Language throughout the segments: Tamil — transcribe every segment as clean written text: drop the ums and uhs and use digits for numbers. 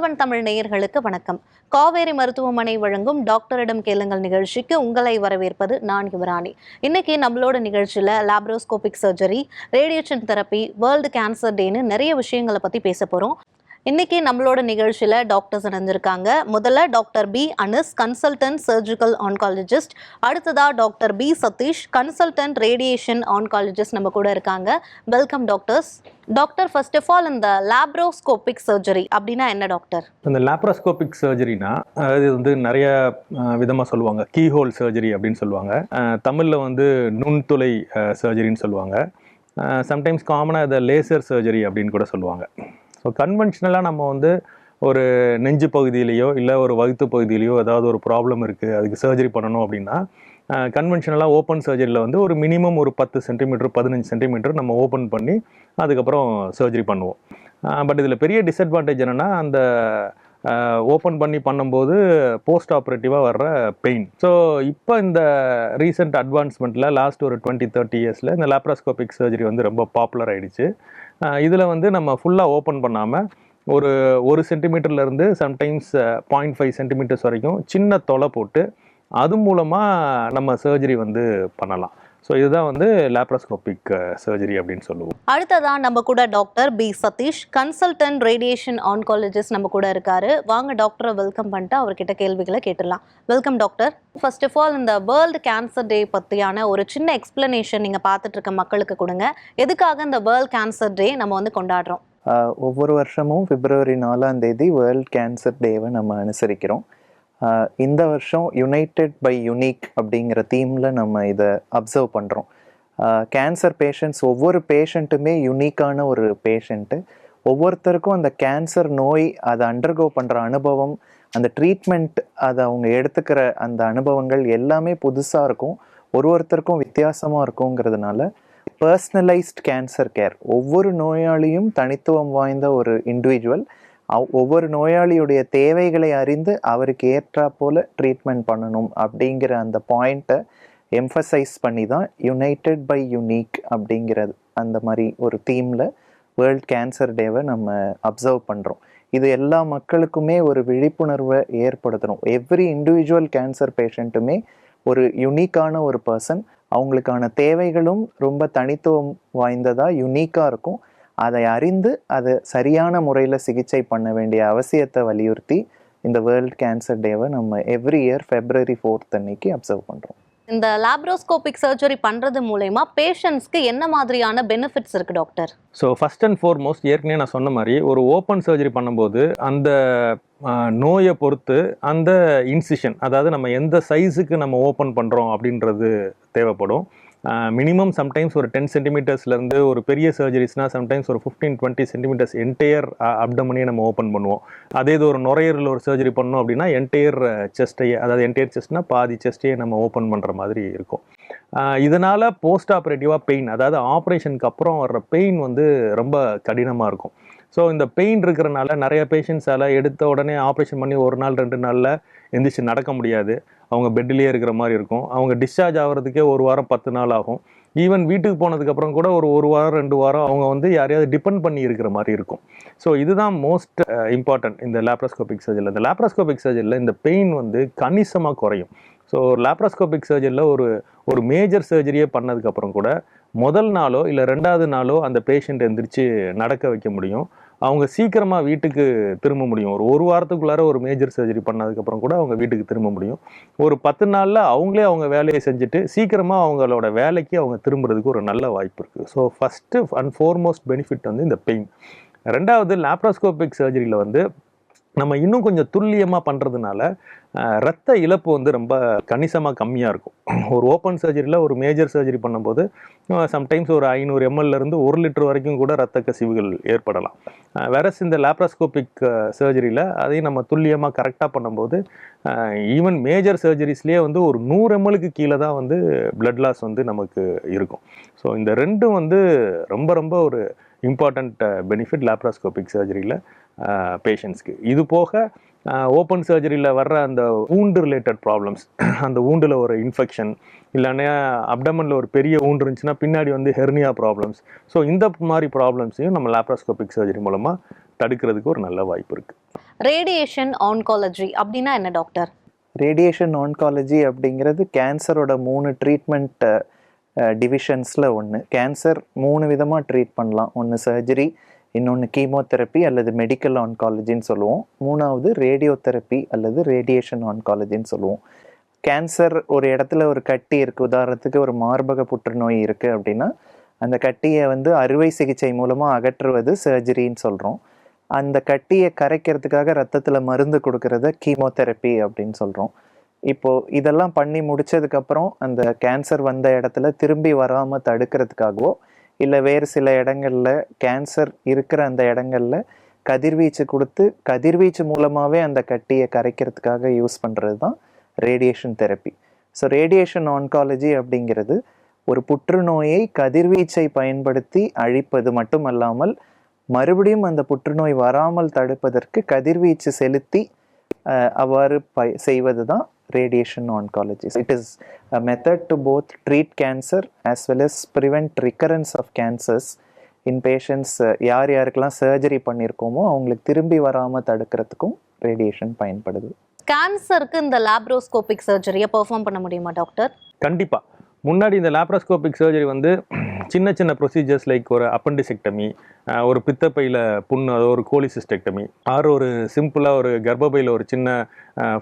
M1 தமிழ் நேயர்களுக்கு வணக்கம். காவேரி மருத்துவமனை வழங்கும் டாக்டரிடம் கேளுங்கள் நிகழ்ச்சிக்கு உங்களை வரவேற்பது நான் யுவராணி. இன்னைக்கு நம்மளோட நிகழ்ச்சியில laparoscopic surgery, radiation therapy, world cancer டேன்னு நிறைய விஷயங்களை பத்தி பேச போறோம். இன்னைக்கு நம்மளோட நிகழ்ச்சியில டாக்டர்ஸ் இணைஞ்சிருக்காங்க. முதல்ல doctor P Anas, consultant surgical oncologist. அடுத்ததா doctor P Satish, consultant radiation oncologist நம்ம கூட இருக்காங்க. Welcome doctors. Doctor, first of all இந்த லாப்ரோஸ்கோபிக் சர்ஜரி அப்படின்னா என்ன டாக்டர்? இந்த லாப்ரோஸ்கோபிக் சர்ஜரினா அது வந்து நிறைய விதமாக சொல்லுவாங்க. கீஹோல் சர்ஜரி அப்படின்னு சொல்லுவாங்க. தமிழில் வந்து நுண்துளை சர்ஜரின்னு சொல்லுவாங்க. சம்டைம்ஸ் காமனாக இதை லேசர் சர்ஜரி அப்படின்னு கூட சொல்லுவாங்க. ஸோ கன்வென்ஷனலாக நம்ம வந்து ஒரு நெஞ்சு பகுதியிலையோ இல்லை ஒரு வகுத்து பகுதியிலையோ ஏதாவது ஒரு ப்ராப்ளம் இருக்குது, அதுக்கு சர்ஜரி பண்ணணும் அப்படின்னா கன்வென்ஷனலாக ஓப்பன் சர்ஜரியில் வந்து ஒரு மினிமம் ஒரு 10 சென்டிமீட்டர் 15 சென்டிமீட்டர் நம்ம ஓப்பன் பண்ணி அதுக்கப்புறம் சர்ஜரி பண்ணுவோம். பட் இதில் பெரிய டிஸ்அட்வான்டேஜ் என்னென்னா, அந்த ஓப்பன் பண்ணி பண்ணும்போது போஸ்ட் ஆப்ரேட்டிவாக வர்ற பெயின். ஸோ இப்போ இந்த ரீசெண்ட் அட்வான்ஸ்மெண்ட்டில் லாஸ்ட் ஒரு 20-30 இயர்ஸில் இந்த லாப்ரோஸ்கோபிக் சர்ஜரி வந்து ரொம்ப பாப்புலர் ஆகிடுச்சு. இதில் வந்து நம்ம ஃபுல்லாக ஓப்பன் பண்ணாமல் ஒரு சென்டிமீட்டர்லேருந்து சம்டைம்ஸ் 0.5 சென்டிமீட்டர்ஸ் வரைக்கும் சின்ன தொலை போட்டு அது மூலமாக நம்ம சர்ஜரி வந்து பண்ணலாம். ஸோ இதுதான் வந்து லாப்ரோஸ்கோபிக் சர்ஜரி அப்படின்னு சொல்லுவோம். அடுத்ததான் நம்ம கூட doctor P Satish, consultant radiation oncologist நம்ம கூட இருக்காரு. வாங்க டாக்டரை வெல்கம் பண்ணிட்டு அவர்கிட்ட கேள்விகளை கேட்டுடலாம். Welcome doctor. First of all இந்த வேர்ல்டு கேன்சர் டே பற்றியான ஒரு சின்ன எக்ஸ்பிளனேஷன் நீங்கள் பார்த்துட்டு இருக்க மக்களுக்கு கொடுங்க. எதுக்காக இந்த வேர்ல்டு கேன்சர் டே நம்ம வந்து கொண்டாடுறோம்? ஒவ்வொரு வருஷமும் February 4ஆம் தேதி வேர்ல்டு கேன்சர் டேவை நம்ம அனுசரிக்கிறோம். இந்த வருஷம் யுனைடெட் பை யுனிக் அப்படிங்கிற தீமில் நம்ம இதை அப்சர்வ் பண்ணுறோம். கேன்சர் பேஷண்ட்ஸ், ஒவ்வொரு பேஷண்ட்டுமே யுனிக்கான ஒரு பேஷண்ட்டு. ஒவ்வொருத்தருக்கும் அந்த கேன்சர் நோய் அதை அண்டர்கோ பண்ணுற அனுபவம், அந்த ட்ரீட்மெண்ட், அதை அவங்க எடுத்துக்கிற அந்த அனுபவங்கள் எல்லாமே புதுசாக இருக்கும், ஒருத்தருக்கும் வித்தியாசமாக இருக்குங்கிறதுனால பர்சனலைஸ்ட் கேன்சர் கேர், ஒவ்வொரு நோயாளியும் தனித்துவம் வாய்ந்த ஒரு இண்டிவிஜுவல், ஒவ்வொரு நோயாளியுடைய தேவைகளை அறிந்து அவருக்கு ஏற்றா போல ட்ரீட்மெண்ட் பண்ணணும் அப்படிங்கிற அந்த பாயிண்ட்டை எம்ஃபசைஸ் பண்ணி தான் யுனைடெட் பை யுனிக் அப்படிங்கிறது அந்த மாதிரி ஒரு தீமில் வேர்ல்ட் கேன்சர் டேவை நம்ம அப்சர்வ் பண்ணுறோம். இது எல்லா மக்களுக்குமே ஒரு விழிப்புணர்வை ஏற்படுத்தணும். எவ்ரி இண்டிவிஜுவல் கேன்சர் பேஷண்ட்டுமே ஒரு யுனிக்கான ஒரு பர்சன், அவங்களுக்கான தேவைகளும் ரொம்ப தனித்துவம் வாய்ந்ததாக யுனிக்காக இருக்கும். அதை அறிந்து அதை சரியான முறையில் சிகிச்சை பண்ண வேண்டிய அவசியத்தை வலியுறுத்தி இந்த வேர்ல்ட் கேன்சர் டேவை நம்ம எவ்ரி இயர் February 4th அன்னைக்கு அப்சர்வ் பண்ணுறோம். இந்த லாப்ரோஸ்கோபிக் சர்ஜரி பண்ணுறது மூலயமா பேஷண்ட்ஸ்க்கு என்ன மாதிரியான பெனிஃபிட்ஸ் இருக்குது doctor? So first and foremost, ஏற்கனவே நான் சொன்ன மாதிரி ஒரு ஓப்பன் சர்ஜரி பண்ணும்போது அந்த நோயை பொறுத்து அந்த இன்சிஷன், அதாவது நம்ம எந்த சைஸுக்கு நம்ம ஓப்பன் பண்ணுறோம் அப்படின்றது தேவைப்படும். மினிமம் சம்டைம்ஸ் ஒரு 10 சென்டிமீட்டர்ஸ்லேருந்து ஒரு பெரிய சர்ஜரிஸ்னால் சம்டைம்ஸ் ஒரு 15-20 சென்டிமீட்டர்ஸ் என்டையர் அப்டமனே நம்ம ஓப்பன் பண்ணுவோம். அதே இது ஒரு நுரையீரலில் ஒரு சர்ஜரி பண்ணோம் அப்படின்னா என்டையர் செஸ்ட்டையே, அதாவது என்டையர் செஸ்ட்னா பாதி செஸ்ட்டையே நம்ம ஓப்பன் பண்ணுற மாதிரி இருக்கும். இதனால் போஸ்ட் ஆப்ரேட்டிவாக பெயின், அதாவது ஆப்ரேஷனுக்கு அப்புறம் வர்ற பெயின் வந்து ரொம்ப கடினமாக இருக்கும். ஸோ இந்த பெயின் இருக்கிறனால நிறைய பேஷண்ட்ஸால் எடுத்த உடனே ஆப்ரேஷன் பண்ணி 1 நாள் 2 நாளில் எந்திரிச்சு நடக்க முடியாது, அவங்க பெட்லேயே இருக்கிற மாதிரி இருக்கும். அவங்க டிஸ்சார்ஜ் ஆகிறதுக்கே 1 வாரம் 10 நாள் ஆகும். ஈவன் வீட்டுக்கு போனதுக்கப்புறம் கூட ஒரு வாரம் 2 வாரம் அவங்க வந்து யாரையாவது டிபெண்ட் பண்ணி இருக்கிற மாதிரி இருக்கும். ஸோ இதுதான் மோஸ்ட் இம்பார்ட்டன்ட் இந்த லாப்ரோஸ்கோபிக் சர்ஜரியில். இந்த லாப்ரோஸ்கோபிக் சர்ஜரியில் இந்த பெயின் வந்து கணிசமாக குறையும். ஸோ லாப்ரோஸ்கோபிக் சர்ஜரியில் ஒரு மேஜர் சர்ஜரியே பண்ணதுக்கப்புறம் கூட முதல் நாளோ இல்லை 2வது நாளோ அந்த பேஷண்ட் எந்திரிச்சு நடக்க வைக்க முடியும். அவங்க சீக்கிரமாக வீட்டுக்கு திரும்ப முடியும். ஒரு வாரத்துக்குள்ளார ஒரு மேஜர் சர்ஜரி பண்ணதுக்கப்புறம் கூட அவங்க வீட்டுக்கு திரும்ப முடியும். ஒரு 10 நாளில் அவங்களே அவங்க வேலையை செஞ்சுட்டு சீக்கிரமாக அவங்களோட வேலைக்கு அவங்க திரும்புறதுக்கு ஒரு நல்ல வாய்ப்பு இருக்குது. So first and foremost benefit வந்து இந்த பெயின். 2வது, லாப்ரோஸ்கோபிக் சர்ஜரியில் வந்து நம்ம இன்னும் கொஞ்சம் துல்லியமாக பண்ணுறதுனால ரத்த இழப்பு வந்து ரொம்ப கணிசமாக கம்மியாக இருக்கும். ஒரு ஓப்பன் சர்ஜரியில் ஒரு மேஜர் சர்ஜரி பண்ணும்போது சம்டைம்ஸ் ஒரு 500 ml-லேருந்து 1 லிட்டர் வரைக்கும் கூட ரத்த கசிவுகள் ஏற்படலாம். வேறஸ் இந்த லாப்ரோஸ்கோபிக் சர்ஜரியில் அதையும் நம்ம துல்லியமாக கரெக்டாக பண்ணும்போது ஈவன் மேஜர் சர்ஜரிஸ்லேயே வந்து ஒரு 100 ml-க்கு கீழே தான் வந்து பிளட் லாஸ் வந்து நமக்கு இருக்கும். ஸோ இந்த ரெண்டும் வந்து ரொம்ப ரொம்ப ஒரு இம்பார்ட்டண்ட் பெனிஃபிட் லாப்ரோஸ்கோபிக் சர்ஜரியில் பேஷண்ட்ஸ்க்கு. இது போக ஓப்பன் சர்ஜரியில் வர்ற அந்த வூண்டு ரிலேட்டட் ப்ராப்ளம்ஸ், அந்த வூண்டில் ஒரு இன்ஃபெக்ஷன், இல்லைன்னா அப்டமனில் ஒரு பெரிய வூண்டு இருந்துச்சுன்னா பின்னாடி வந்து ஹெர்னியா ப்ராப்ளம்ஸ், ஸோ இந்த மாதிரி ப்ராப்ளம்ஸையும் நம்ம லாப்ரோஸ்கோபிக் சர்ஜரி மூலமாக தடுக்கிறதுக்கு ஒரு நல்ல வாய்ப்பு இருக்குது. ரேடியேஷன் ஆன்காலஜி அப்படின்னா என்ன டாக்டர்? ரேடியேஷன் ஆன்காலஜி அப்படிங்கிறது கேன்சரோட 3 ட்ரீட்மெண்ட் டிவிஷன்ஸில் ஒன்று. கேன்சர் 3 விதமாக ட்ரீட் பண்ணலாம். ஒன்று சர்ஜரி, இன்னொன்று கீமோதெரப்பி அல்லது மெடிக்கல் ஆன்காலஜின்னு சொல்லுவோம். மூணாவது ரேடியோதெரப்பி அல்லது ரேடியேஷன் ஆன்காலஜின்னு சொல்லுவோம். கேன்சர் ஒரு இடத்துல ஒரு கட்டி இருக்குது, உதாரணத்துக்கு ஒரு மார்பக புற்றுநோய் இருக்குது அப்படின்னா அந்த கட்டியை வந்து அறுவை சிகிச்சை மூலமாக அகற்றுவது சர்ஜரின்னு சொல்கிறோம். அந்த கட்டியை கரைக்கிறதுக்காக ரத்தத்தில் மருந்து கொடுக்கறத கீமோதெரப்பி அப்படின்னு சொல்கிறோம். இப்போது இதெல்லாம் பண்ணி முடித்ததுக்கப்புறம் அந்த கேன்சர் வந்த இடத்துல திரும்பி வராமல் தடுக்கிறதுக்காகவோ இல்லை வேறு சில இடங்களில் கேன்சர் இருக்கிற அந்த இடங்களில் கதிர்வீச்சு கொடுத்து கதிர்வீச்சு மூலமாகவே அந்த கட்டியை கரைக்கிறதுக்காக யூஸ் பண்ணுறது தான் radiation therapy. So radiation oncology அப்படிங்கிறது ஒரு புற்றுநோயை கதிர்வீச்சை பயன்படுத்தி அழிப்பது மட்டுமல்லாமல் மறுபடியும் அந்த புற்றுநோய் வராமல் தடுப்பதற்கு கதிர்வீச்சு செலுத்தி அவ்வாறு செய்வது தான் radiation oncology. It is a method to both treat cancer as well as prevent recurrence of cancers in patients. யார் யாருக்கெல்லாம் சர்ஜரி பண்ணியிருக்கோமோ அவங்களுக்கு திரும்பி வராமல் தடுக்கிறதுக்கும் ரேடியேஷன் பயன்படுது. கேன்சருக்கு இந்த லாப்ரோஸ்கோபிக் சர்ஜரியை பெர்ஃபார்ம் பண்ண முடியுமா டாக்டர்? கண்டிப்பாக. முன்னாடி இந்த லாப்ரோஸ்கோபிக் சர்ஜரி வந்து சின்ன சின்ன ப்ரொசீஜர்ஸ் லைக் ஒரு அப்பெண்டிசெக்டமி, ஒரு பித்தப்பையில் புண்ணு, அது ஒரு கோலிசிஸ்டெக்டமி, ஆறு ஒரு சிம்பிளாக ஒரு கர்ப்பப்பையில் ஒரு சின்ன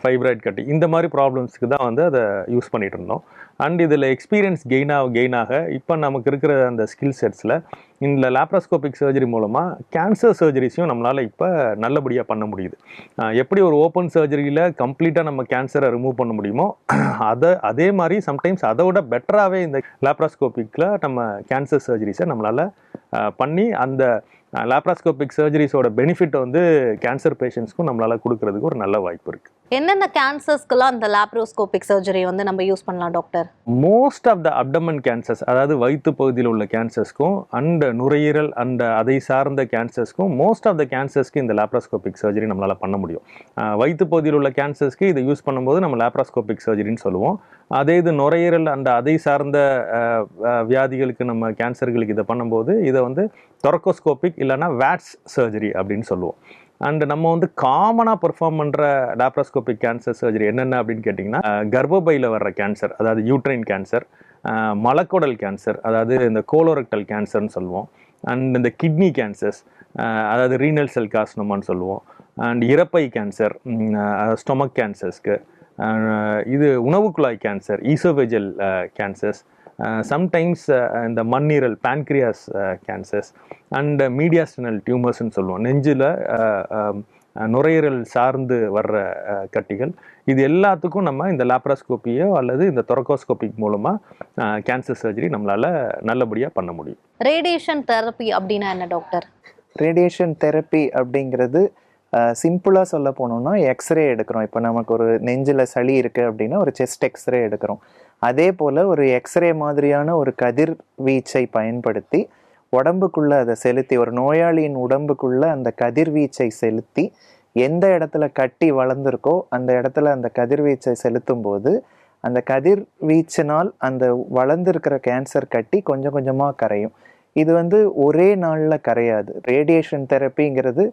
ஃபைப்ராய்ட் கட்டி, இந்த மாதிரி ப்ராப்ளம்ஸ்க்கு தான் வந்து அதை யூஸ் பண்ணிகிட்டு இருந்தோம். அண்ட் இதில் எக்ஸ்பீரியன்ஸ் கெயினாக இப்போ நமக்கு இருக்கிற அந்த ஸ்கில் செட்ஸில் இந்த லாப்ரோஸ்கோபிக் சர்ஜரி மூலமாக கேன்சர் சர்ஜரிஸையும் நம்மளால் இப்போ நல்லபடியாக பண்ண முடியுது. எப்படி ஒரு ஓப்பன் சர்ஜரியில் கம்ப்ளீட்டாக நம்ம கேன்சரை ரிமூவ் பண்ண முடியுமோ அதே மாதிரி சம்டைம்ஸ் அதை விட பெட்டராகவே இந்த லாப்ரோஸ்கோபிக்கில் நம்ம கேன்சர் சர்ஜரிஸை நம்மளால் பண்ணி அந்த லாப்ரோஸ்கோபிக் சர்ஜரிஸோட பெனிஃபிட்டை வந்து கேன்சர் பேஷண்ட்ஸ்க்கும் நம்மளால் கொடுக்கறதுக்கு ஒரு நல்ல வாய்ப்பு இருக்குது. என்னென்ன கேன்சர்ஸ்க்கெல்லாம் அந்த லாப்ரோஸ்கோபிக் சர்ஜரி வந்து நம்ம யூஸ் பண்ணலாம் doctor? Most of the abdomen cancers, அதாவது வயிற்று பகுதியில் உள்ள கேன்சர்ஸ்க்கும் அண்ட் நுரையீரல் அண்ட் அதை சார்ந்த கேன்சர்ஸ்க்கும் மோஸ்ட் ஆஃப் த கேன்சர்ஸ்க்கு இந்த லாப்ரோஸ்கோபிக் சர்ஜரி நம்மளால் பண்ண முடியும். வயிற்று பகுதியில் உள்ள கேன்சர்ஸ்க்கு இதை யூஸ் பண்ணும்போது நம்ம லாப்ரோஸ்கோபிக் சர்ஜரின்னு சொல்லுவோம். அதே இது நுரையீரல் அண்ட் அதை சார்ந்த வியாதிகளுக்கு நம்ம கேன்சர்களுக்கு இதை பண்ணும்போது இதை வந்து தொரக்கோஸ்கோபிக் இல்லைன்னா வேட்ஸ் சர்ஜரி அப்படின்னு சொல்லுவோம். அண்ட் நம்ம வந்து காமனாக பெர்ஃபார்ம் பண்ணுற லாப்ரோஸ்கோபிக் கேன்சர் சர்ஜரி என்னென்ன அப்படின்னு கேட்டிங்கன்னா, கர்ப்பப்பையில் வர்ற கேன்சர், அதாவது யூட்ரைன் கேன்சர், மலக்குடல் கேன்சர், அதாவது இந்த கோலோரெக்டல் கேன்சர்னு சொல்லுவோம், அண்ட் இந்த கிட்னி கேன்சர்ஸ், அதாவது ரீனல் செல் கார்சினோமான்னு சொல்லுவோம், அண்ட் இரைப்பை கேன்சர், ஸ்டொமக் கேன்சர்ஸ்க்கு, இது உணவு குழாய் கேன்சர், ஈசோஃபேஜியல் கேன்சர்ஸ், சம்டைம்ஸ் இந்த மண்ணீரல் பேன்க்ரியாஸ் கேன்சர்ஸ், அண்ட் மீடியாஸ்டினல் டியூமர்ஸ்ன்னு சொல்லுவோம், நெஞ்சில் நுரையீரல் சார்ந்து வர்ற கட்டிகள். இது எல்லாத்துக்கும் நம்ம இந்த லாப்ரோஸ்கோப்பியோ அல்லது இந்த தொரக்கோஸ்கோபிக் மூலமாக கேன்சர் சர்ஜரி நம்மளால் நல்லபடியாக பண்ண முடியும். ரேடியேஷன் தெரப்பி அப்படின்னா என்ன டாக்டர்? ரேடியேஷன் தெரப்பி அப்படிங்கிறது சிம்பிளாக சொல்ல போனோம்னா எக்ஸ்ரே எடுக்கிறோம். இப்போ நமக்கு ஒரு நெஞ்சில் சளி இருக்குது அப்படின்னா ஒரு செஸ்ட் எக்ஸ்ரே எடுக்கிறோம். அதே போல் ஒரு எக்ஸ்ரே மாதிரியான ஒரு கதிர்வீச்சை பயன்படுத்தி உடம்புக்குள்ளே அதை செலுத்தி, ஒரு நோயாளியின் உடம்புக்குள்ளே அந்த கதிர்வீச்சை செலுத்தி எந்த இடத்துல கட்டி வளர்ந்துருக்கோ அந்த இடத்துல அந்த கதிர்வீச்சை செலுத்தும் போது அந்த கதிர்வீச்சினால் அந்த வளர்ந்துருக்கிற கேன்சர் கட்டி கொஞ்சம் கொஞ்சமாக கரையும். இது வந்து ஒரே நாளில் கரையாது. ரேடியேஷன் தெரப்பிங்கிறது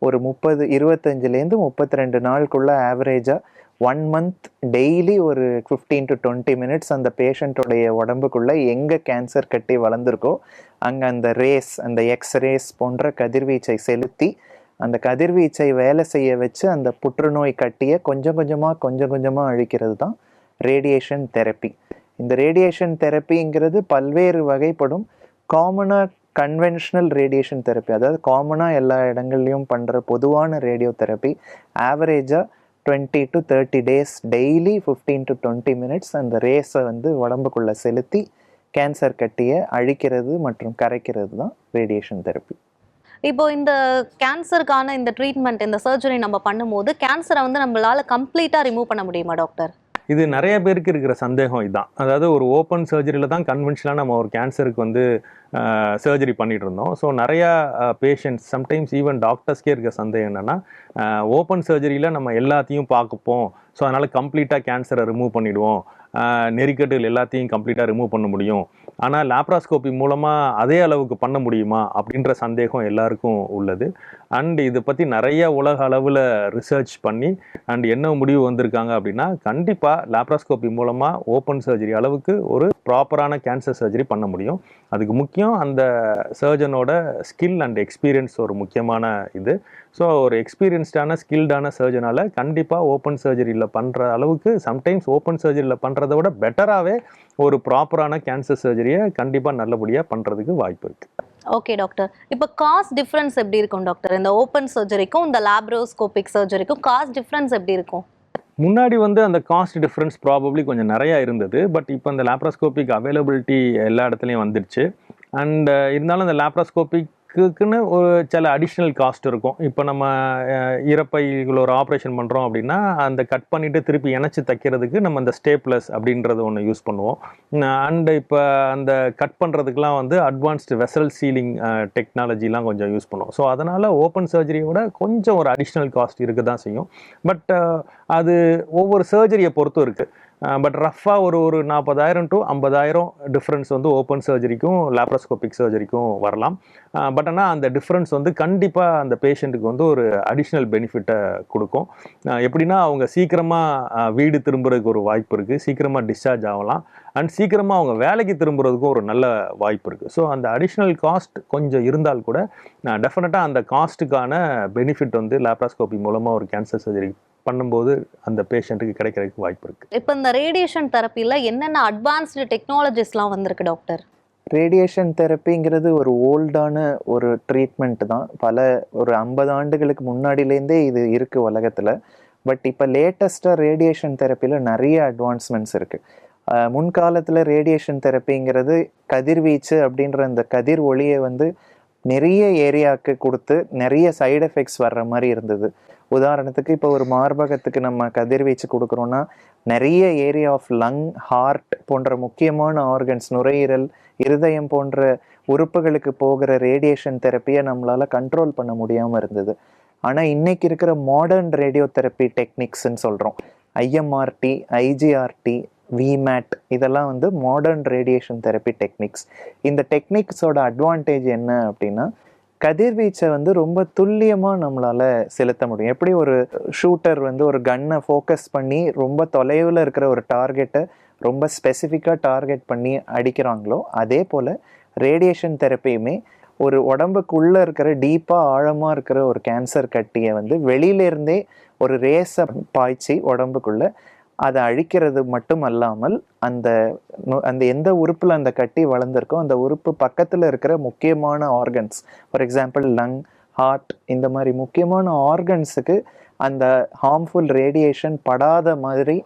ஒரு 25லேருந்து 32 நாளுக்குள்ளே ஆவரேஜாக 1 month டெய்லி ஒரு 15 to 20 minutes அந்த பேஷண்ட்டோடைய உடம்புக்குள்ளே எங்கே கேன்சர் கட்டி வளர்ந்துருக்கோ அங்கே அந்த அந்த எக்ஸ்ரேஸ் போன்ற கதிர்வீச்சை செலுத்தி அந்த கதிர்வீச்சை வேலை செய்ய வச்சு அந்த புற்றுநோய் கட்டியை கொஞ்சம் கொஞ்சமாக அழிக்கிறது தான் ரேடியேஷன் தெரப்பி. இந்த ரேடியேஷன் தெரப்பிங்கிறது பல்வேறு வகைப்படும். காமனாக கன்வென்ஷனல் ரேடியேஷன் தெரப்பி, அதாவது காமனாக எல்லா இடங்கள்லையும் பண்ணுற பொதுவான ரேடியோ தெரப்பி, ஆவரேஜாக 20 to 30 days daily 15 to 20 minutes அந்த ரேஸை வந்து உடம்புக்குள்ளே செலுத்தி கேன்சர் கட்டியை அழிக்கிறது மற்றும் கரைக்கிறது தான் ரேடியேஷன் தெரப்பி. இப்போ இந்த கேன்சருக்கான இந்த ட்ரீட்மெண்ட், இந்த சர்ஜரி நம்ம பண்ணும்போது கேன்சரை வந்து நம்மளால கம்ப்ளீட்டாக ரிமூவ் பண்ண முடியுமா டாக்டர்? இது நிறைய பேருக்கு இருக்கிற சந்தேகம் இதுதான். அதாவது ஒரு ஓப்பன் சர்ஜரியில் தான் கன்வென்ஷனலாக நம்ம ஒரு கேன்சருக்கு வந்து சர்ஜரி பண்ணிகிட்டு இருந்தோம். ஸோ நிறையா பேஷண்ட்ஸ், சம்டைம்ஸ் ஈவன் டாக்டர்ஸ்க்கே இருக்க சந்தேகம் என்னென்னா, ஓப்பன் சர்ஜரியில் நம்ம எல்லாத்தையும் பார்க்கப்போம், ஸோ அதனால் கம்ப்ளீட்டாக கேன்சரை ரிமூவ் பண்ணிவிடுவோம், நெறிக்கட்டுகள் எல்லாத்தையும் கம்ப்ளீட்டாக ரிமூவ் பண்ண முடியும் ஆனால் லேப்ராஸ்கோபி மூலமாக அதே அளவுக்கு பண்ண முடியுமா அப்படின்ற சந்தேகம் எல்லாருக்கும் உள்ளது. அண்ட் இதை பற்றி நிறைய உலக அளவில் ரிசர்ச் பண்ணி அண்ட் என்ன முடிவு வந்திருக்காங்க அப்படின்னா, கண்டிப்பாக லேப்ராஸ்கோபி மூலமாக ஓப்பன் சர்ஜரி அளவுக்கு ஒரு ப்ராப்பரான கேன்சர் சர்ஜரி பண்ண முடியும். அதுக்கு முக்கியம் அந்த சர்ஜனோட ஸ்கில் அண்ட் எக்ஸ்பீரியன்ஸ் ஒரு முக்கியமான இது. ஸோ ஒரு எக்ஸ்பீரியன்ஸ்டான ஸ்கில்டான சர்ஜனால் கண்டிப்பாக ஓப்பன் சர்ஜரியில் பண்ணுற அளவுக்கு, சம்டைம்ஸ் ஓப்பன் சர்ஜரியில் பண்ணுறதை விட பெட்டராகவே ஒரு ப்ராப்பரான கேன்சர் சர்ஜரியை கண்டிப்பாக நல்லபடியாக பண்ணுறதுக்கு வாய்ப்பு இருக்குது. ஓகே டாக்டர், இப்போ காஸ்ட் டிஃப்ரென்ஸ் எப்படி இருக்கும் டாக்டர்? இந்த ஓப்பன் சர்ஜரிக்கும் இந்த லேப்ரோஸ்கோபிக் சர்ஜரிக்கும் காஸ்ட் டிஃப்ரென்ஸ் எப்படி இருக்கும்? முன்னாடி அந்த காஸ்ட் டிஃப்ரென்ஸ் ப்ராபப்ளி கொஞ்சம் நிறையா இருந்தது. பட் இப்போ இந்த லேப்ராஸ்கோபிக் அவைலபிலிட்டி எல்லா இடத்துலையும் வந்துடுச்சு. அண்ட் இருந்தாலும் இந்த லேப்ராஸ்கோபிக்குன்னு ஒரு சில அடிஷ்னல் காஸ்ட் இருக்கும். இப்போ நம்ம இறப்பைக்குள்ள ஒரு ஆப்ரேஷன் பண்ணுறோம் அப்படின்னா, அந்த கட் பண்ணிவிட்டு திருப்பி இணைச்சி தைக்கிறதுக்கு நம்ம அந்த ஸ்டேப்லஸ் அப்படின்றது ஒன்று யூஸ் பண்ணுவோம். அண்டு இப்போ அந்த கட் பண்ணுறதுக்கெலாம் அட்வான்ஸ்டு வெசல் சீலிங் டெக்னாலஜிலாம் கொஞ்சம் யூஸ் பண்ணுவோம். ஸோ அதனால் ஓப்பன் சர்ஜரியோட கொஞ்சம் ஒரு அடிஷ்னல் காஸ்ட் இருக்க தான் செய்யும். பட் அது ஒவ்வொரு சர்ஜரியை பொறுத்தும் இருக்குது. பட் ரஃபாக ஒரு 40,000 to 50,000 டிஃப்ரென்ஸ் ஓப்பன் சர்ஜரிக்கும் லேப்ராஸ்கோபிக் சர்ஜரிக்கும் வரலாம். பட் ஆனால் அந்த டிஃப்ரென்ஸ் கண்டிப்பாக அந்த பேஷண்ட்டுக்கு ஒரு அடிஷ்னல் பெனிஃபிட்டை கொடுக்கும். எப்படின்னா, அவங்க சீக்கிரமாக வீடு திரும்புறதுக்கு ஒரு வாய்ப்பு இருக்குது, சீக்கிரமாக டிஸ்சார்ஜ் ஆகலாம், அண்ட் சீக்கிரமாக அவங்க வேலைக்கு திரும்புறதுக்கும் ஒரு நல்ல வாய்ப்பு இருக்குது. ஸோ அந்த அடிஷ்னல் காஸ்ட் கொஞ்சம் இருந்தால் கூட டெஃபினட்டாக அந்த காஸ்ட்டுக்கான பெனிஃபிட் லேப்ராஸ்கோபி மூலமாக ஒரு கேன்சர் சர்ஜரி பண்ணும்போது அந்த பேஷண்ட்டுக்கு கிடைக்கிறதுக்கு வாய்ப்பு இருக்குது. இப்போ இந்த ரேடியேஷன் தெரப்பியில் என்னென்ன அட்வான்ஸ்டு டெக்னாலஜிஸ்லாம் வந்திருக்கு டாக்டர்? ரேடியேஷன் தெரப்பிங்கிறது ஒரு ஓல்டான ஒரு ட்ரீட்மெண்ட் தான். ஒரு 50 ஆண்டுகளுக்கு முன்னாடிலேருந்தே இது இருக்குது உலகத்தில். பட் இப்போ லேட்டஸ்ட்டாக ரேடியேஷன் தெரப்பியில் நிறைய அட்வான்ஸ்மெண்ட்ஸ் இருக்குது. முன்காலத்தில் ரேடியேஷன் தெரப்பிங்கிறது கதிர்வீச்சு அப்படின்ற அந்த கதிர் ஒளியை நிறைய ஏரியாவுக்கு கொடுத்து நிறைய சைடு எஃபெக்ட்ஸ் வர்ற மாதிரி இருந்தது. உதாரணத்துக்கு இப்போ ஒரு மார்பகத்துக்கு நம்ம கதிர்வீச்சு கொடுக்குறோன்னா நிறைய ஏரியா ஆஃப் லங், ஹார்ட் போன்ற முக்கியமான ஆர்கன்ஸ், நுரையீரல், இருதயம் போன்ற உறுப்புகளுக்கு போகிற ரேடியேஷன் தெரப்பியை நம்மளால் கண்ட்ரோல் பண்ண முடியாமல் இருந்தது. ஆனால் இன்னைக்கு இருக்கிற மாடர்ன் ரேடியோ தெரப்பி டெக்னிக்ஸ்ன்னு சொல்கிறோம், ஐஎம்ஆர்டி, ஐஜிஆர்டி, விமேட், இதெல்லாம் மாடர்ன் ரேடியேஷன் தெரப்பி டெக்னிக்ஸ். இந்த டெக்னிக்ஸோட அட்வான்டேஜ் என்ன அப்படின்னா, கதிர்வீச்சை ரொம்ப துல்லியமாக நம்மளால் செலுத்த முடியும். எப்படி ஒரு ஷூட்டர் ஒரு கன்னை ஃபோக்கஸ் பண்ணி ரொம்ப தொலைவில் இருக்கிற ஒரு டார்கெட்டை ரொம்ப ஸ்பெசிஃபிக்காக டார்கெட் பண்ணி அடிக்கிறாங்களோ, அதே போல் ரேடியேஷன் தெரப்பியுமே ஒரு உடம்புக்குள்ளே இருக்கிற டீப்பாக ஆழமாக இருக்கிற ஒரு கேன்சர் கட்டியை வெளியிலேருந்தே ஒரு ரேஸை பாய்ச்சி உடம்புக்குள்ளே அதை அழிக்கிறது மட்டும் அல்லாமல் அந்த எந்த உறுப்பில் அந்த கட்டி வளர்ந்துருக்கோ அந்த உறுப்பு பக்கத்தில் இருக்கிற முக்கியமான organs, for example lung, heart, இந்த மாதிரி முக்கியமான ஆர்கன்ஸுக்கு அந்த ஹார்ம்ஃபுல் ரேடியேஷன் படாத மாதிரி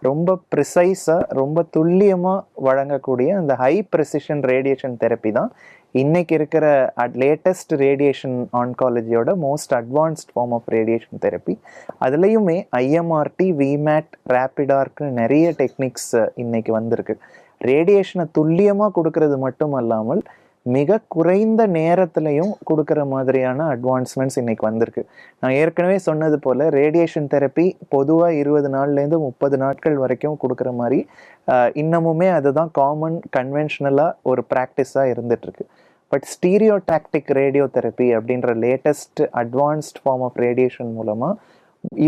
ரொம்ப ப்ரிசைஸாக ரொம்ப துல்லியமாக வழங்கக்கூடிய அந்த ஹை ப்ரெசிஷன் ரேடியேஷன் தெரப்பி தான் இன்னைக்கு இருக்கிற லேட்டஸ்ட் ரேடியேஷன் ஆன்காலஜியோட most advanced form of radiation therapy. அதுலேயுமே ஐஎம்ஆர்டி, விமேட், ரேப்பிடார்க்கு நிறைய டெக்னிக்ஸ் இன்னைக்கு வந்திருக்கு. ரேடியேஷனை துல்லியமாக கொடுக்கறது மட்டும் அல்லாமல் மிக குறைந்த நேரத்திலையும் கொடுக்குற மாதிரியான அட்வான்ஸ்மெண்ட்ஸ் இன்னைக்கு வந்திருக்கு. நான் ஏற்கனவே சொன்னது போல் ரேடியேஷன் தெரப்பி பொதுவாக 20 நாள்லேருந்து 30 நாட்கள் வரைக்கும் கொடுக்குற மாதிரி இன்னமுமே அதுதான் காமன் கன்வென்ஷனலாக ஒரு ப்ராக்டிஸாக இருந்துகிட்ருக்கு. பட் ஸ்டீரியோடாக்டிக் ரேடியோ தெரப்பி அப்படின்ற latest advanced form of radiation மூலமாக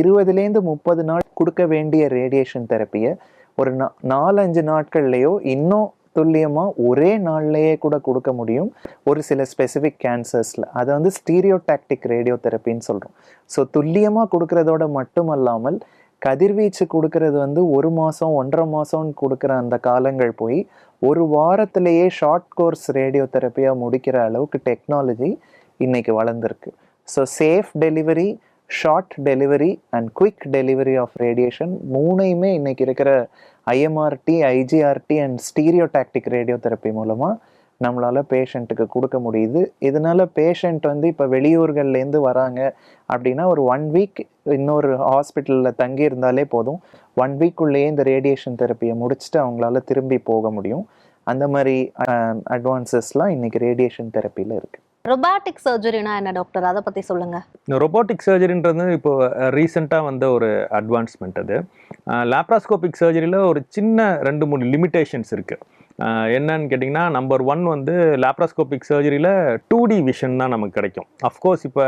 20லேருந்து 30 நாள் கொடுக்க வேண்டிய ரேடியேஷன் தெரப்பியை ஒரு 4-5 நாட்கள்லேயோ இன்னும் துல்லியமாக ஒரே நாள்லேயே கூட கொடுக்க முடியும் ஒரு சில ஸ்பெசிஃபிக் கேன்சர்ஸில். அதை ஸ்டீரியோடாக்டிக் ரேடியோ தெரப்பின்னு சொல்கிறோம். ஸோ துல்லியமாக கொடுக்கறதோட மட்டும் அல்லாமல் கதிர்வீச்சு கொடுக்கறது 1 மாதம் 1.5 மாதம்னு கொடுக்குற அந்த காலங்கள் போய் 1 வாரத்திலேயே ஷார்ட் கோர்ஸ் ரேடியோ தெரப்பியாக முடிக்கிற அளவுக்கு டெக்னாலஜி இன்னைக்கு வளர்ந்துருக்கு. So safe delivery, short delivery and quick delivery of radiation மூணையுமே இன்னைக்கு இருக்கிற IMRT, IGRT and stereotactic radio therapy மூலமாக நம்மளால் பேஷண்ட்டுக்கு கொடுக்க முடியுது. இதனால் பேஷண்ட் இப்போ வெளியூர்கள்லேருந்து வராங்க அப்படின்னா ஒரு 1 வீக் இன்னொரு ஹாஸ்பிட்டலில் தங்கி இருந்தாலே போதும். 1 வீக்குள்ளேயே இந்த ரேடியேஷன் தெரப்பியை முடிச்சுட்டு அவங்களால திரும்பி போக முடியும். அந்த மாதிரி அட்வான்சஸ்லாம் இன்றைக்கி ரேடியேஷன் தெரப்பியில் இருக்குது. ரொபாட்டிக் சர்ஜரினா என்ன டாக்டர், அதை பத்தி சொல்லுங்க. இந்த ரொபோட்டிக் சர்ஜரின்றது இப்போ ரீசெண்டாக வந்த ஒரு அட்வான்ஸ்மெண்ட். அது லேப்ராஸ்கோபிக் சர்ஜரியில் ஒரு சின்ன 2-3 லிமிட்டேஷன்ஸ் இருக்குது. என்னன்னு கேட்டிங்கன்னா, நம்பர் 1 வந்து லேப்ராஸ்கோபிக் சர்ஜரியில் 2D விஷன் தான் நமக்கு கிடைக்கும். அஃப்கோர்ஸ் இப்போ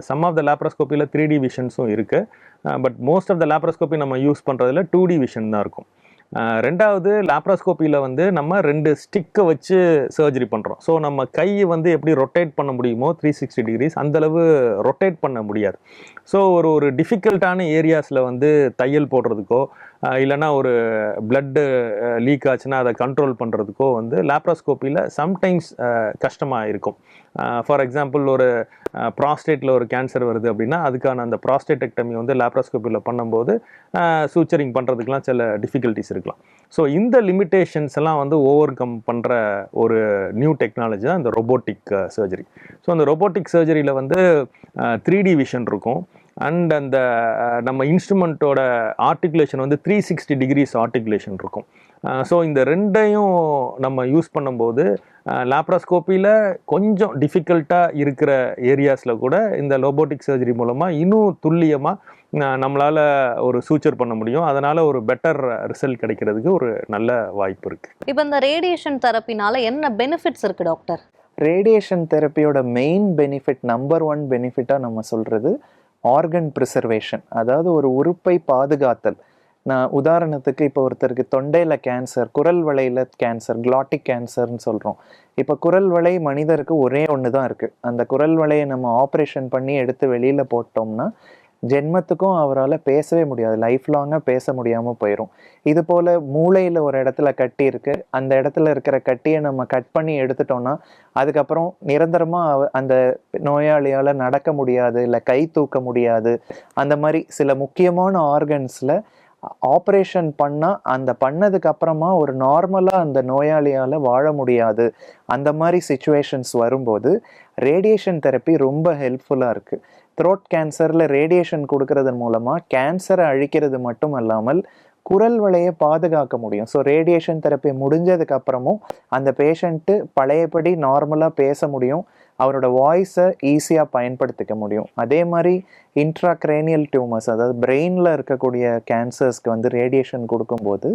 சம் ஆஃப் த லேப்ராஸ்கோப்பியில் 3D விஷன்ஸும் இருக்குது. But most of the laparoscopy நம்ம யூஸ் பண்ணுறதுல 2D விஷன் தான் இருக்கும். ரெண்டாவது, லேப்ராஸ்கோப்பியில் வந்து நம்ம 2 ஸ்டிக்கை வச்சு சர்ஜரி பண்ணுறோம். ஸோ நம்ம கையை வந்து எப்படி ரொட்டேட் பண்ண முடியுமோ 360 டிகிரிஸ் அந்தளவு ரொட்டேட் பண்ண முடியாது. ஸோ ஒரு டிஃபிகல்ட்டான ஏரியாஸில் வந்து தையல் போடுறதுக்கோ இல்லைனா ஒரு பிளட்டு லீக் ஆச்சுன்னா அதை கண்ட்ரோல் பண்ணுறதுக்கோ வந்து லேப்ராஸ்கோப்பியில் சம்டைம்ஸ் கஷ்டமாக இருக்கும். ஃபார் எக்ஸாம்பிள், ஒரு ப்ராஸ்டேட்டில் ஒரு கேன்சர் வருது அப்படின்னா அதுக்கான அந்த ப்ராஸ்டேட்டெக்டமி வந்து லேப்ராஸ்கோப்பியில் பண்ணும்போது சூச்சரிங் பண்ணுறதுக்கெலாம் சில டிஃபிகல்ட்டிஸ் இருக்கலாம். ஸோ இந்த லிமிட்டேஷன்ஸ் எல்லாம் வந்து ஓவர் கம் பண்ணுற ஒரு நியூ டெக்னாலஜி தான் இந்த ரொபோட்டிக் சர்ஜரி. ஸோ அந்த ரொபோட்டிக் சர்ஜரியில் வந்து 3D விஷன் இருக்கும். அண்ட் அந்த நம்ம இன்ஸ்ட்ருமெண்ட்டோட ஆர்டிகுலேஷன் வந்து 360 டிகிரிஸ் ஆர்டிகுலேஷன் இருக்கும். ஸோ இந்த ரெண்டையும் நம்ம யூஸ் பண்ணும்போது லேப்ராஸ்கோப்பியில் கொஞ்சம் டிஃபிகல்ட்டாக இருக்கிற ஏரியாஸில் கூட இந்த ரோபோட்டிக் சர்ஜரி மூலமாக இன்னும் துல்லியமாக நம்மளால் ஒரு சூச்சர் பண்ண முடியும். அதனால் ஒரு பெட்டர் ரிசல்ட் கிடைக்கிறதுக்கு ஒரு நல்ல வாய்ப்பு இருக்குது. இப்போ இந்த ரேடியேஷன் தெரப்பினால என்ன பெனிஃபிட்ஸ் இருக்குது டாக்டர்? ரேடியேஷன் தெரப்பியோட மெயின் பெனிஃபிட், நம்பர் 1 பெனிஃபிட்டாக நம்ம சொல்கிறது ஆர்கன் ப்ரிசர்வேஷன், அதாவது ஒரு உறுப்பை பாதுகாத்தல். நான் உதாரணத்துக்கு இப்போ ஒருத்தருக்கு தொண்டையில் கேன்சர், குரல் வளையில் கேன்சர், கிளாட்டிக் கேன்சர்னு சொல்கிறோம். இப்போ குரல் வளை மனிதருக்கு ஒரே ஒன்று தான் இருக்குது. அந்த குரல் வளையை நம்ம ஆப்ரேஷன் பண்ணி எடுத்து வெளியில் போட்டோம்னா ஜென்மத்துக்கும் அவரால் பேசவே முடியாது, லைஃப் லாங்காக பேச முடியாமல் போயிடும். இது போல் மூளையில் ஒரு இடத்துல கட்டி இருக்குது, அந்த இடத்துல இருக்கிற கட்டியை நம்ம கட் பண்ணி எடுத்துட்டோம்னா அதுக்கப்புறம் நிரந்தரமாக அந்த நோயாளியால் நடக்க முடியாது, இல்லை கை தூக்க முடியாது. அந்த மாதிரி சில முக்கியமான ஆர்கன்ஸில் ஆப்ரேஷன் பண்ணால் அந்த பண்ணதுக்கு அப்புறமா ஒரு நார்மலாக அந்த நோயாளியால் வாழ முடியாது. அந்த மாதிரி சிச்சுவேஷன்ஸ் வரும்போது ரேடியேஷன் தெரப்பி ரொம்ப ஹெல்ப்ஃபுல்லாக இருக்குது. த்ரோட் கேன்சரில் ரேடியேஷன் கொடுக்கறது மூலமாக கேன்சரை அழிக்கிறது மட்டும் அல்லாமல் குரல் வளையை பாதுகாக்க முடியும். ஸோ ரேடியேஷன் தெரப்பி முடிஞ்சதுக்கு அப்புறமும் அந்த பேஷண்ட்டு பழையபடி நார்மலாக பேச முடியும், அவரோட வாய்ஸை ஈஸியாக பயன்படுத்திக்க முடியும். அதே மாதிரி இன்ட்ராக்ரேனியல் டியூமர்ஸ், அதாவது பிரெயினில் இருக்கக்கூடிய கேன்சர்ஸ்க்கு வந்து ரேடியேஷன் கொடுக்கும்போது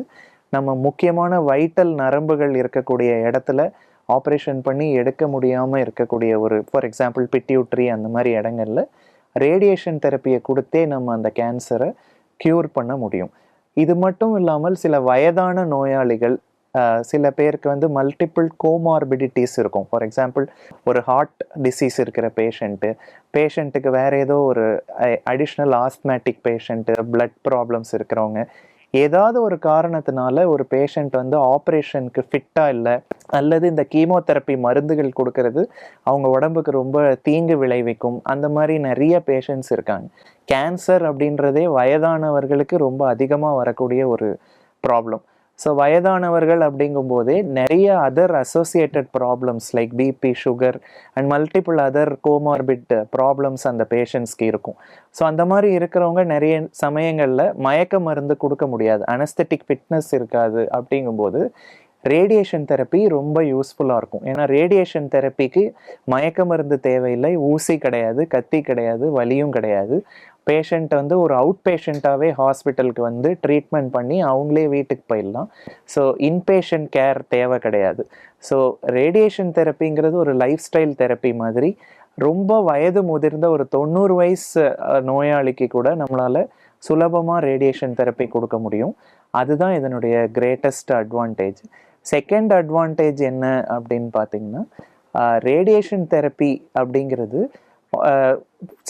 நம்ம முக்கியமான வைட்டல் நரம்புகள் இருக்கக்கூடிய இடத்துல ஆப்ரேஷன் பண்ணி எடுக்க முடியாமல் இருக்கக்கூடிய ஒரு, ஃபார் எக்ஸாம்பிள் பிட்யூட்ரி, அந்த மாதிரி இடங்கள்ல ரேடியேஷன் தெரப்பியை கொடுத்தே நம்ம அந்த கேன்சரை க்யூர் பண்ண முடியும். இது மட்டும் இல்லாமல் சில வயதான நோயாளிகள், சில பேருக்கு வந்து மல்டிபிள் கோமார்பிடிட்டிஸ் இருக்கும். ஃபார் எக்ஸாம்பிள், ஒரு ஹார்ட் டிசீஸ் இருக்கிற பேஷண்ட்டுக்கு வேறு ஏதோ ஒரு அடிஷ்னல் ஆஸ்த்மேட்டிக் பேஷண்ட்டு, பிளட் ப்ராப்ளம்ஸ் இருக்கிறவங்க, ஏதாவது ஒரு காரணத்தினால ஒரு பேஷண்ட் வந்து ஆப்ரேஷனுக்கு ஃபிட்டாக இல்லை, அல்லது இந்த கீமோதெரப்பி மருந்துகள் கொடுக்கறது அவங்க உடம்புக்கு ரொம்ப தீங்கு விளைவிக்கும், அந்த மாதிரி நிறைய பேஷண்ட்ஸ் இருக்காங்க. கேன்சர் அப்படின்றதே வயதானவர்களுக்கு ரொம்ப அதிகமாக வரக்கூடிய ஒரு ப்ராப்ளம். ஸோ வயதானவர்கள் அப்படிங்கும்போதே நிறைய other associated problems like BP, sugar and multiple other comorbid problems அந்த பேஷண்ட்ஸ்க்கு இருக்கும். ஸோ அந்த மாதிரி இருக்கிறவங்க நிறைய சமயங்களில் மயக்க மருந்து கொடுக்க முடியாது, அனஸ்தட்டிக் ஃபிட்னஸ் இருக்காது. அப்படிங்கும்போது ரேடியேஷன் தெரப்பி ரொம்ப யூஸ்ஃபுல்லாக இருக்கும். ஏன்னா ரேடியேஷன் தெரப்பிக்கு மயக்க மருந்து தேவையில்லை, ஊசி கிடையாது, கத்தி கிடையாது, வலியும் கிடையாது. பேஷண்ட் வந்து ஒரு அவுட் பேஷண்ட்டாகவே ஹாஸ்பிட்டலுக்கு வந்து ட்ரீட்மெண்ட் பண்ணி அவங்களே வீட்டுக்கு போயிடலாம். ஸோ இன்பேஷண்ட் கேர் தேவை கிடையாது. ஸோ ரேடியேஷன் தெரப்பிங்கிறது ஒரு லைஃப் ஸ்டைல் தெரப்பி மாதிரி. ரொம்ப வயது முதிர்ந்த ஒரு 90 வயசு நோயாளிக்கு கூட நம்மளால் சுலபமாக ரேடியேஷன் தெரப்பி கொடுக்க முடியும். அதுதான் இதனுடைய கிரேட்டஸ்ட் அட்வான்டேஜ். செகண்ட் அட்வான்டேஜ் என்ன அப்படின்னு பார்த்தீங்கன்னா, ரேடியேஷன் தெரப்பி அப்படிங்கிறது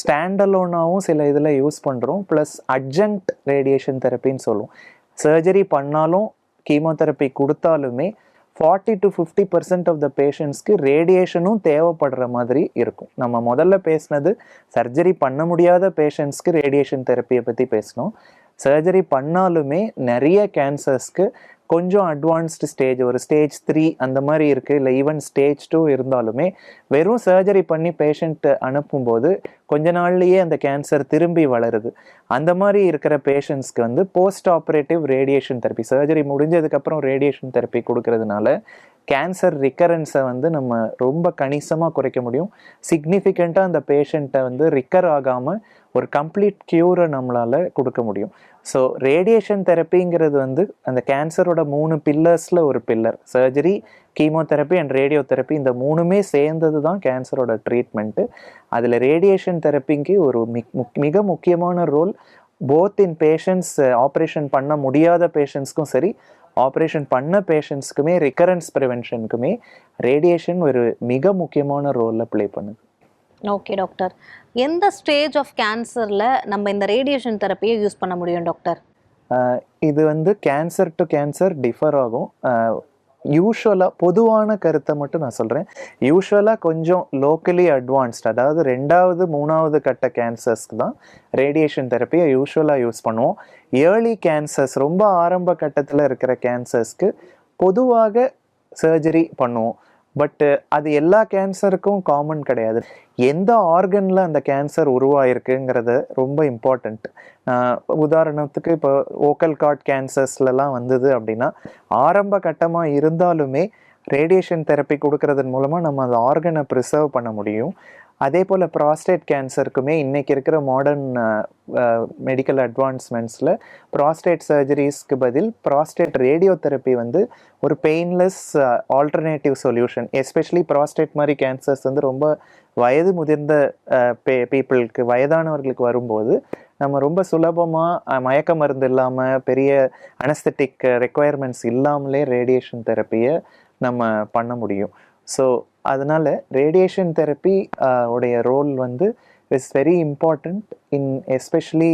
ஸ்டாண்டலோனாகவும் சில இதில் யூஸ் பண்ணுறோம், ப்ளஸ் அட்ஜங்க்ட் ரேடியேஷன் தெரப்பின்னு சொல்லுவோம். சர்ஜரி பண்ணாலும் கீமோதெரப்பி கொடுத்தாலுமே 40 to 50% ஆஃப் த பேஷண்ட்ஸ்க்கு ரேடியேஷனும் தேவைப்படுற மாதிரி இருக்கும். நம்ம முதல்ல பேசினது சர்ஜரி பண்ண முடியாத பேஷண்ட்ஸ்க்கு ரேடியேஷன் தெரப்பியை பற்றி பேசினோம். சர்ஜரி பண்ணாலுமே நிறைய கேன்சர்ஸ்க்கு கொஞ்சம் அட்வான்ஸ்டு ஸ்டேஜ், ஒரு ஸ்டேஜ் 3 அந்த மாதிரி இருக்குது, இல்லை ஈவன் ஸ்டேஜ் 2 இருந்தாலுமே வெறும் சர்ஜரி பண்ணி பேஷண்ட் அனுப்பும்போது கொஞ்ச நாள்லேயே அந்த கேன்சர் திரும்பி வளருது. அந்த மாதிரி இருக்கிற பேஷண்ட்ஸ்க்கு வந்து post operative radiation therapy, surgery முடிஞ்சதுக்கப்புறம் ரேடியேஷன் தெரப்பி கொடுக்கறதுனால கேன்சர் ரிக்கரன்ஸை வந்து நம்ம ரொம்ப கணிசமாக குறைக்க முடியும். சிக்னிஃபிகண்ட்டாக அந்த பேஷண்ட்டை வந்து ரிக்கர் ஆகாமல் ஒரு கம்ப்ளீட் க்யூரை நம்மளால் கொடுக்க முடியும். ஸோ ரேடியேஷன் தெரப்பிங்கிறது வந்து அந்த கேன்சரோட 3 பில்லர்ஸில் ஒரு pillar. Surgery, chemotherapy and radio therapy, இந்த 3மே சேர்ந்தது தான் கேன்சரோட ட்ரீட்மெண்ட்டு. அதில் ரேடியேஷன் தெரப்பிக்கு ஒரு மிக முக்கியமான role both in patients, operation பண்ண முடியாத பேஷண்ட்ஸ்க்கும் சரி, ஆப்ரேஷன் பண்ண பேஷண்ட்ஸ்க்குமே, ரிக்கரன்ஸ் ப்ரிவென்ஷனுக்குமே ரேடியேஷன் ஒரு மிக முக்கியமான ரோலில் ப்ளே பண்ணுது. ஓகே டாக்டர், எந்த ஸ்டேஜ் ஆஃப் கேன்சரில் நம்ம இந்த ரேடியேஷன் தெரப்பியை யூஸ் பண்ண முடியும் டாக்டர்? இது வந்து கேன்சர் டு கேன்சர் டிஃபர் ஆகும். யூஸ்வலாக பொதுவான கருத்தை மட்டும் நான் சொல்கிறேன். யூஸ்வலாக கொஞ்சம் லோக்கலி அட்வான்ஸ்ட், அதாவது 2வது 3வது கட்ட கேன்சர்ஸ்க்கு தான் ரேடியேஷன் தெரப்பியை யூஸ்வலாக யூஸ் பண்ணுவோம். ஏர்லி கேன்சர்ஸ், ரொம்ப ஆரம்ப கட்டத்தில் இருக்கிற கேன்சர்ஸ்க்கு பொதுவாக சர்ஜரி பண்ணுவோம். பட்டு அது எல்லா கேன்சருக்கும் காமன் கிடையாது. எந்த ஆர்கனில் அந்த கேன்சர் உருவாயிருக்குங்கிறது ரொம்ப இம்பார்ட்டண்ட். உதாரணத்துக்கு இப்போ வோக்கல் கார்ட் கேன்சர்ஸ்லாம் வந்தது அப்படின்னா ஆரம்ப கட்டமாக இருந்தாலுமே ரேடியேஷன் தெரப்பி கொடுக்கறதன் மூலமாக நம்ம அந்த ஆர்கனை ப்ரிசர்வ் பண்ண முடியும். அதே போல் ப்ராஸ்டேட் கேன்சருக்குமே இன்றைக்கி இருக்கிற மாடர்ன் மெடிக்கல் அட்வான்ஸ்மெண்ட்ஸில் ப்ராஸ்டேட் சர்ஜரிஸ்க்கு பதில் ப்ராஸ்டேட் ரேடியோ தெரப்பி வந்து ஒரு painless alternative solution. Especially prostate மாதிரி கேன்சர்ஸ் வந்து ரொம்ப வயது முதிர்ந்த பீப்புளுக்கு, வயதானவர்களுக்கு வரும்போது நம்ம ரொம்ப சுலபமாக மயக்க மருந்து இல்லாமல், பெரிய அனஸ்தட்டிக் ரெக்குவயர்மெண்ட்ஸ் இல்லாமலே ரேடியேஷன் தெரப்பியை நம்ம பண்ண முடியும். ஸோ அதனால் ரேடியேஷன் தெரப்பி உடைய ரோல் வந்து is very important in especially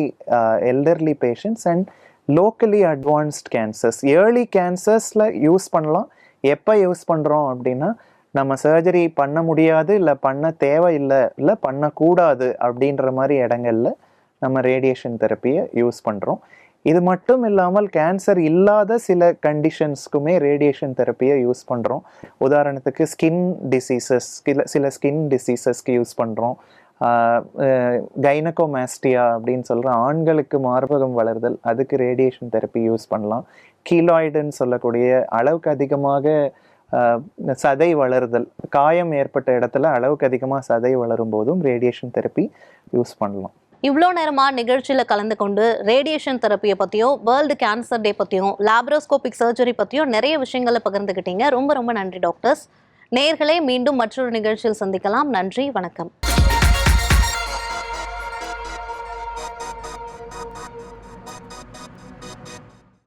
elderly patients and locally advanced cancers. Early கேன்சர்ஸில் யூஸ் பண்ணலாம். எப்போ யூஸ் பண்ணுறோம் அப்படின்னா, நம்ம சர்ஜரி பண்ண முடியாது, இல்லை பண்ண தேவையில்லை, இல்லை பண்ணக்கூடாது அப்படின்ற மாதிரி இடங்கள்ல நம்ம ரேடியேஷன் தெரப்பியை யூஸ் பண்ணுறோம். இது மட்டும் இல்லாமல் கேன்சர் இல்லாத சில கண்டிஷன்ஸ்க்குமே ரேடியேஷன் தெரப்பியை யூஸ் பண்ணுறோம். உதாரணத்துக்கு ஸ்கின் டிசீசஸ், சில ஸ்கின் டிசீசஸ்க்கு யூஸ் பண்ணுறோம். கைனகோமாஸ்டியா அப்படின்னு சொல்கிற ஆண்களுக்கு மார்பகம் வளர்தல், அதுக்கு ரேடியேஷன் தெரப்பி யூஸ் பண்ணலாம். கீலாய்டுன்னு சொல்லக்கூடிய அளவுக்கு அதிகமாக சதை வளருதல், காயம் ஏற்பட்ட இடத்துல அளவுக்கு அதிகமாக சதை வளரும் போதும் ரேடியேஷன் தெரப்பி யூஸ் பண்ணலாம். இவ்வளோ நேரமாக நிகழ்ச்சியில் கலந்து கொண்டு ரேடியேஷன் தெரப்பியை பற்றியும், வேர்ல்டு கேன்சர் டே பற்றியும், லாப்ரோஸ்கோபிக் சர்ஜரி பற்றியும் நிறைய விஷயங்களை பகிர்ந்துக்கிட்டீங்க. ரொம்ப ரொம்ப நன்றி டாக்டர்ஸ். நேயர்களே, மீண்டும் மற்றொரு நிகழ்ச்சியில் சந்திக்கலாம். நன்றி, வணக்கம்.